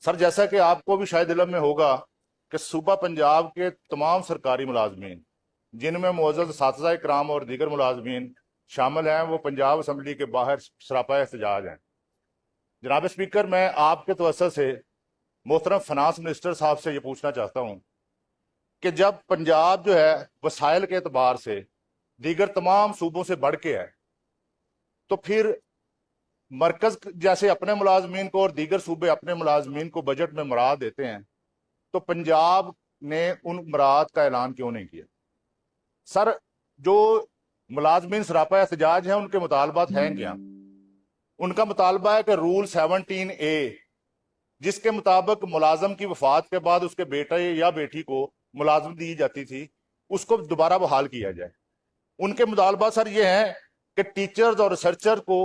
Sir, जैसा कि आपको भी शायद इल्म में होगा कि सूबा पंजाब के तमाम सरकारी मुलाजमीन, जिनमें मुअज़्ज़ज़ असातिज़ा इकराम और दीगर मुलाजमीन शामिल हैं, वो पंजाब असम्बली के बाहर सरापा एहतजाज हैं। जनाब स्पीकर, मैं आपके तवज्जुह से मोहतरम फाइनेंस मिनिस्टर साहब से ये पूछना चाहता हूँ कि जब पंजाब जो है वसाइल के एतबार से दीगर तमाम सूबों से बढ़ के है, तो फिर मरकज जैसे अपने मुलाजमीन को और दीगर सूबे अपने मुलाजमीन को बजट में मुराद देते हैं, तो पंजाब ने उन मुराद का ऐलान क्यों नहीं किया? सर, जो मुलाजमीन सरापा एहतजाज हैं, उनके मुतालबात हैं क्या? उनका मुतालबा है कि रूल 17A, जिसके मुताबिक मुलाजम की वफात के बाद उसके बेटे या बेटी को मुलाजम दी जाती थी, उसको दोबारा बहाल किया जाए। उनके मुतालबा सर ये हैं कि टीचर्स और रिसर्चर को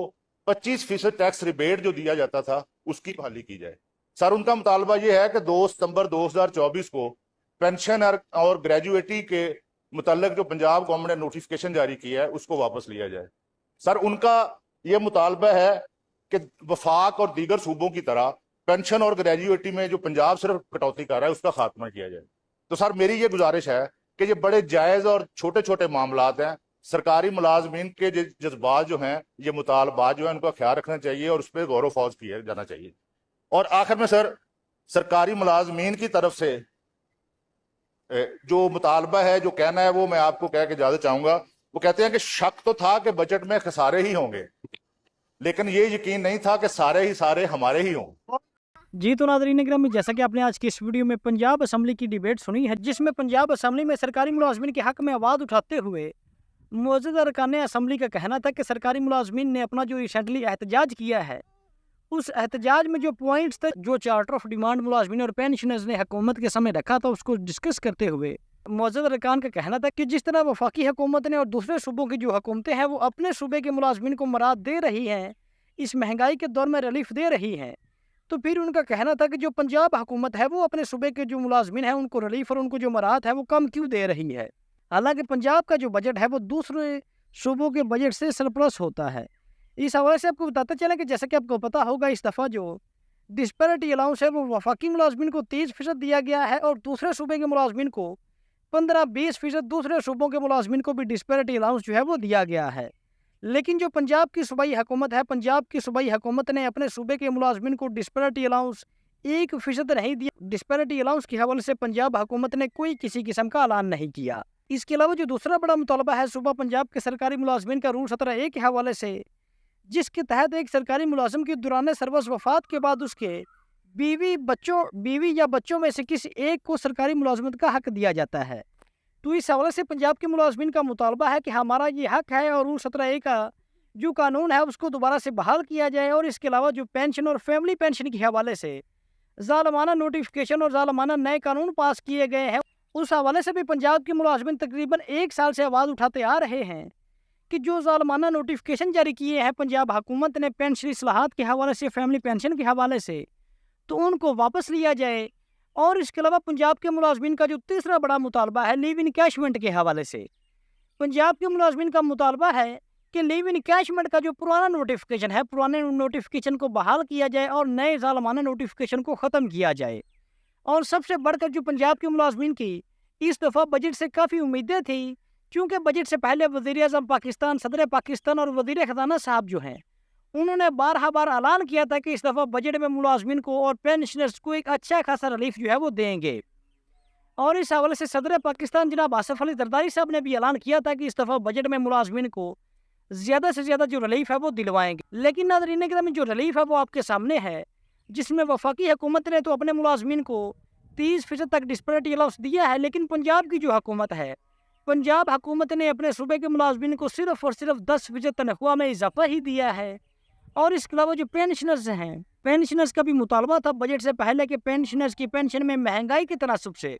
25% टैक्स रिबेट जो दिया जाता था, उसकी बहाली की जाए। सर, उनका मुतालबा ये है कि 2 सितंबर 2024 को पेंशन और ग्रेजुएटी के मुतल्लिक जो पंजाब गवर्नमेंट ने नोटिफिकेशन जारी किया है, उसको वापस लिया जाए। सर, उनका ये मुतालबा है कि वफाक और दीगर सूबों की तरह पेंशन और ग्रेजुएटी में जो पंजाब सिर्फ कटौती कर रहा है, उसका खात्मा किया जाए। तो सर, मेरी ये गुजारिश है कि ये बड़े जायज़ और छोटे छोटे मामलात हैं। सरकारी मुलाजमीन के जज्बात जो हैं, ये मुतालबात जो हैं, उनका ख्याल रखना चाहिए और उस पर गौर फौज किया जाना चाहिए। और आखिर में सर, सरकारी मुलाजमीन की तरफ से जो मुतालबा है, जो कहना है, वो मैं आपको कह के इजाजत चाहूंगा। वो कहते हैं कि शक तो था कि बजट में खसारे ही होंगे, लेकिन ये यकीन नहीं था कि सारे ही सारे हमारे ही हों। जी तो नाज़रीन गिरामी, जैसा कि आपने आज की इस वीडियो में पंजाब असम्बली की डिबेट सुनी है, जिसमें पंजाब असम्बली में सरकारी मुलाजमीन के हक में आवाज़ उठाते हुए मुअज़्ज़ज़ अरकान असम्बली का कहना था कि सरकारी मुलाजमीन ने अपना जो रिसेंटली एहतजाज किया है, उस एहतजाज में जो पॉइंट्स थे, जो चार्टर ऑफ डिमांड मुलाजमीन और पेंशनर्स ने हुकूमत के समय रखा था, उसको डिस्कस करते हुए मुअज़्ज़ज़ अरकान का कहना था कि जिस तरह वफाकी हुकूमत ने और दूसरे सूबों की जो हुकूमतें हैं, वो अपने सूबे के मुलाजमीन को मराद दे रही हैं, इस महंगाई के दौर में रिलीफ दे रही हैं, तो फिर उनका कहना था कि जो पंजाब हुकूमत है, वो अपने सूबे के जो मुलाजमीन हैं, उनको रिलीफ और उनको जो मराहत है, वो कम क्यों दे रही है। हालांकि पंजाब का जो बजट है, वो दूसरे सूबों के बजट से सरप्लस होता है। इस हवाले से आपको बताते चलें कि जैसा कि आपको पता होगा, इस दफ़ा जो डिस्पैरिटी अलाउंस है, वो वफाकी मुलाजमीन को 30% दिया गया है और दूसरे सूबे के मुलाजमीन को 15-20%, दूसरे सूबों के मुलाजमीन को भी डिस्पैरिटी अलाउंस जो है वो दिया गया है। लेकिन जो पंजाब की सूबाई हुकूमत है, पंजाब की सूबाई हुकूमत ने अपने सूबे के मुलाजमीन को डिस्पैरिटी अलाउंस 1% नहीं दिया। डिस्पैरिटी अलाउंस के हवाले से पंजाब हुकूमत ने कोई किसी किस्म का ऐलान नहीं किया। इसके अलावा जो दूसरा बड़ा मुतालबा है सूबा पंजाब के सरकारी मुलाजमीन का, रूल 17A के हवाले से, जिसके तहत एक सरकारी मुलाजिम की दौरान सर्विस वफात के बाद उसके बीवी या बच्चों में से किसी एक को सरकारी मुलाजमत का हक दिया जाता है। तो इस हवाले से पंजाब के मुलाजमीन का मुतालबा है कि हमारा ये हक है और रूल 17A का जो कानून है, उसको दोबारा से बहाल किया जाए। और इसके अलावा जो पेंशन और फैमिली पेंशन के हवाले से ज़ालमाना नोटिफिकेशन और ज़ालमाना नए कानून पास किए गए हैं, उस हवाले से भी पंजाब के मुलाजमीन तकरीबन 1 साल से आवाज़ उठाते आ रहे हैं कि जो ज़ालमाना नोटिफिकेशन जारी किए हैं पंजाब हुकूमत ने पेंशन इस्लाहात के हवाले से, फैमिली पेंशन के हवाले से, तो उनको वापस लिया जाए। और इसके अलावा पंजाब के मुलाजमीन का जो तीसरा बड़ा मुतालबा है लीव इनकैशमेंट के हवाले से, पंजाब के मुलाजमीन का मुतालबा है कि लीव इनकैशमेंट का जो पुराना नोटिफिकेशन है, पुराने नोटिफिकेशन को बहाल किया जाए और नए ज़ालमाना नोटिफिकेशन को ख़त्म किया जाए। और सबसे बढ़कर जो पंजाब के मुलाजमीन की इस दफ़ा बजट से काफ़ी उम्मीदें थी, क्योंकि बजट से पहले वज़ीर-ए-आज़म पाकिस्तान, सदर पाकिस्तान और वज़ीर ख़ज़ाना साहब जो हैं, उन्होंने बार ऐलान किया था कि इस दफ़ा बजट में मुलाजमीन को और पेंशनर्स को एक अच्छा खासा रिलीफ जो है वो देंगे। और इस हवाले से सदर पाकिस्तान जनाब आसिफ अली जरदारी साहब ने भी ऐलान किया था कि इस दफ़ा बजट में मुलाजमीन को ज़्यादा से ज़्यादा जो रिलीफ है वो दिलवाएंगे। लेकिन नाज़रीन गिरामी, जो रिलीफ है वो आपके सामने है, जिसमें वफाकी हुकूमत ने तो अपने मुलाजमीन को 30% तक डिस्पैरिटी अलाउंस दिया है, लेकिन पंजाब की जो हुकूमत है, पंजाब हुकूमत ने अपने सूबे के मुलाजमीन को सिर्फ और सिर्फ 10% तनख्वाह में इजाफा ही दिया है। और इसके अलावा जो पेंशनर्स हैं, पेंशनर्स का भी मुतालबा था बजट से पहले कि पेंशनर्स की पेंशन में महंगाई के तनासुब से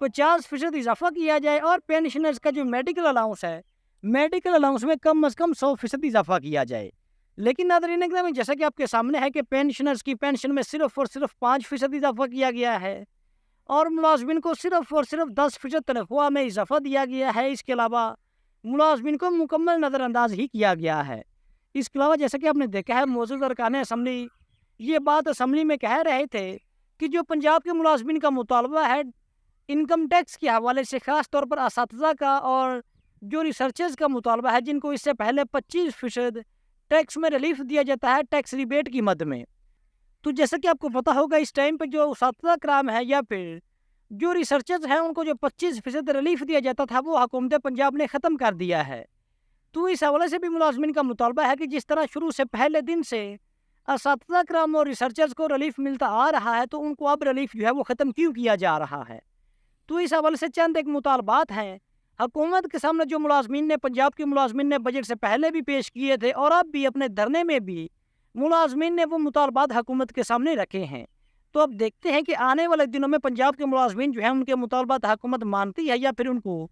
50% इजाफा किया जाए और पेंशनर्स का जो मेडिकल अलाउंस है, मेडिकल अलाउंस में कम से कम 100% इजाफा किया जाए। लेकिन नाज़रीन गिरामी, जैसा कि आपके सामने है कि पेंशनर्स की पेंशन में सिर्फ और सिर्फ 5% इजाफा किया गया है और मुलाजमीन को सिर्फ और सिर्फ 10% तनख्वाह में इजाफा दिया गया है। इसके अलावा मुलाजमीन को मुकम्मल नज़रअंदाज ही किया गया है। इसके अलावा जैसा कि आपने देखा है, मुअज़्ज़ज़ अरकान असम्बली ये बात असम्बली में कह रहे थे کہ جو پنجاب کے ملازمین کا مطالبہ ہے انکم ٹیکس کے حوالے سے، خاص طور پر اساتذہ کا اور جو ریسرچرز کا مطالبہ ہے جن کو اس سے پہلے 25% ٹیکس میں ریلیف دیا جاتا ہے ٹیکس ریبیٹ کی مد میں. تو جیسا کہ آپ کو پتہ ہوگا اس ٹائم پہ جو اساتذہ کرام ہے یا پھر جو ریسرچرز ہیں ان کو جو 25% ریلیف دیا جاتا تھا وہ حکومت پنجاب نے ختم کر دیا ہے. تو اس حوالے سے بھی ملازمین کا مطالبہ ہے کہ جس طرح شروع سے پہلے دن سے اساتذہ کرام اور ریسرچرز کو ریلیف ملتا آ رہا ہے تو ان کو اب ریلیف جو ہے وہ ختم کیوں کیا جا رہا ہے. تو اس حوالے سے چند ایک مطالبات ہیں حکومت کے سامنے جو ملازمین نے، پنجاب کے ملازمین نے بجٹ سے پہلے بھی پیش کیے تھے اور اب بھی اپنے دھرنے میں بھی ملازمین نے وہ مطالبات حکومت کے سامنے رکھے ہیں. تو اب دیکھتے ہیں کہ آنے والے دنوں میں پنجاب کے ملازمین جو ہیں ان کے مطالبات حکومت مانتی ہے یا پھر ان کو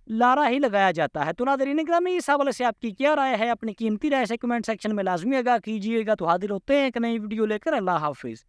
لارا ہی لگایا جاتا ہے. تو ناظرین گرامی اس حوالے سے آپ کی کیا رائے ہے؟ اپنی قیمتی رائے سے کمنٹ سیکشن میں لازمی آگاہ کیجیے گا. تو حاضر ہوتے ہیں ایک نئی ویڈیو لے کر. اللہ حافظ.